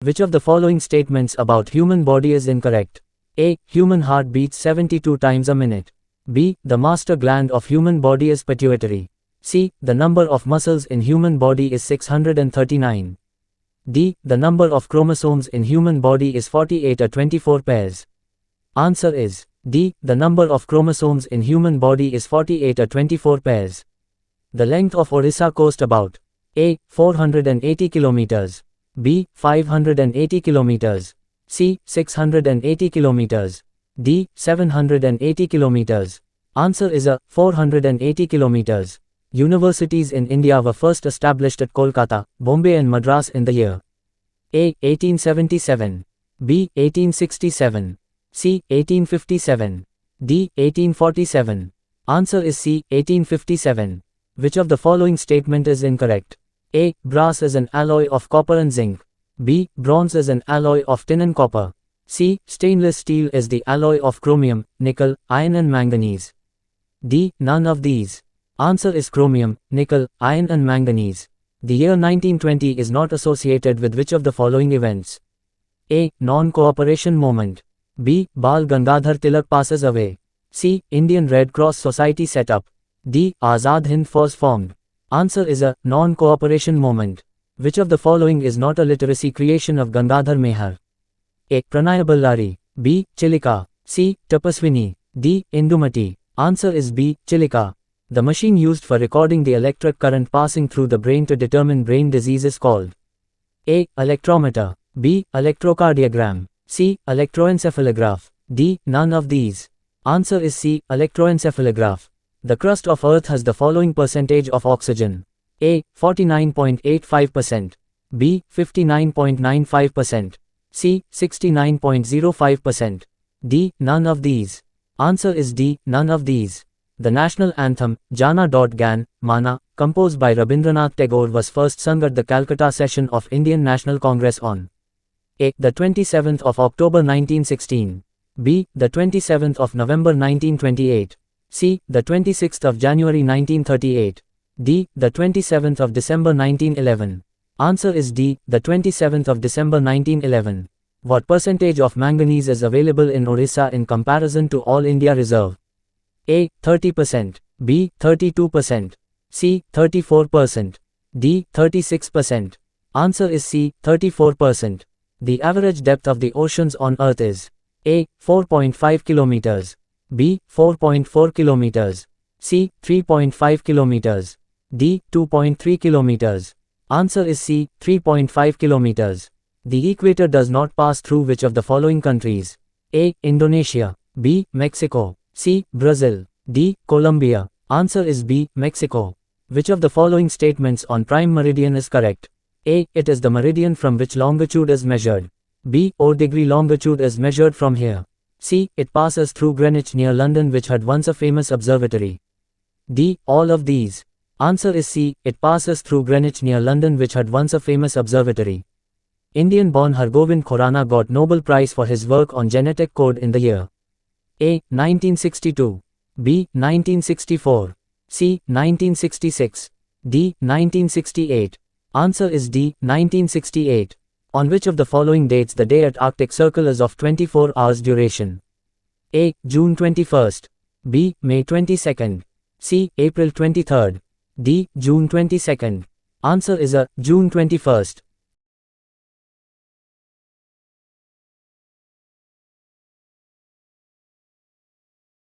Which of the following statements about human body is incorrect? A. Human heart beats 72 times a minute. B. The master gland of human body is pituitary. C. The number of muscles in human body is 639. D. The number of chromosomes in human body is 48 or 24 pairs. Answer is D. The number of chromosomes in human body is 48 or 24 pairs. The length of Orissa coast about? A. 480 kilometers. B. 580 kilometers. C. 680 kilometers. D. 780 kilometers. Answer is A. 480 kilometers. Universities in India were first established at Kolkata, Bombay and Madras in the year A. 1877. B. 1867. C. 1857. D. 1847. Answer is C. 1857. Which of the following statement is incorrect? A. Brass is an alloy of copper and zinc. B. Bronze is an alloy of tin and copper. C. Stainless steel is the alloy of chromium, nickel, iron and manganese. D. None of these. Answer is chromium, nickel, iron and manganese. The year 1920 is not associated with which of the following events? A. Non-cooperation movement. B. Bal Gangadhar Tilak passes away. C. Indian Red Cross Society set up. D. Azad Hind Fauj formed. Answer is A. Non-cooperation movement. Which of the following is not a literacy creation of Gangadhar Mehar? A. Pranaya Ballari. B. Chilika. C. Tapaswini. D. Indumati. Answer is B. Chilika. The machine used for recording the electric current passing through the brain to determine brain disease is called A. Electrometer. B. Electrocardiogram. C. Electroencephalograph. D. None of these. Answer is C. Electroencephalograph. The crust of Earth has the following percentage of oxygen. A. 49.85%. B. 59.95%. C. 69.05%. D. None of these. Answer is D. None of these. The national anthem, Jana Gan Mana, composed by Rabindranath Tagore was first sung at the Calcutta session of Indian National Congress on A. The 27th of October 1916. B. The 27th of November 1928. C. The 26th of January 1938. D. The 27th of December 1911. Answer is D. The 27th of December 1911. What percentage of manganese is available in Orissa in comparison to all India reserve? A. 30%. B. 32%. C. 34%. D. 36%. Answer is C. 34%. The average depth of the oceans on Earth is A. 4.5 kilometers. B. 4.4 kilometers. C. 3.5 kilometers. D. 2.3 kilometers. Answer is C. 3.5 kilometers. The equator does not pass through which of the following countries? A. Indonesia. B. Mexico. C. Brazil. D. Colombia. Answer is B. Mexico. Which of the following statements on prime meridian is correct? A. It is the meridian from which longitude is measured. B. O-degree longitude is measured from here. C. It passes through Greenwich near London which had once a famous observatory. D. All of these. Answer is C. It passes through Greenwich near London which had once a famous observatory. Indian-born Hargobind Khorana got Nobel Prize for his work on genetic code in the year A. 1962. B. 1964. C. 1966. D. 1968. Answer is D. 1968. On which of the following dates the day at Arctic Circle is of 24 hours duration? A. June 21st. B. May 22nd. C. April 23rd. D. June 22nd. Answer is A. June 21st.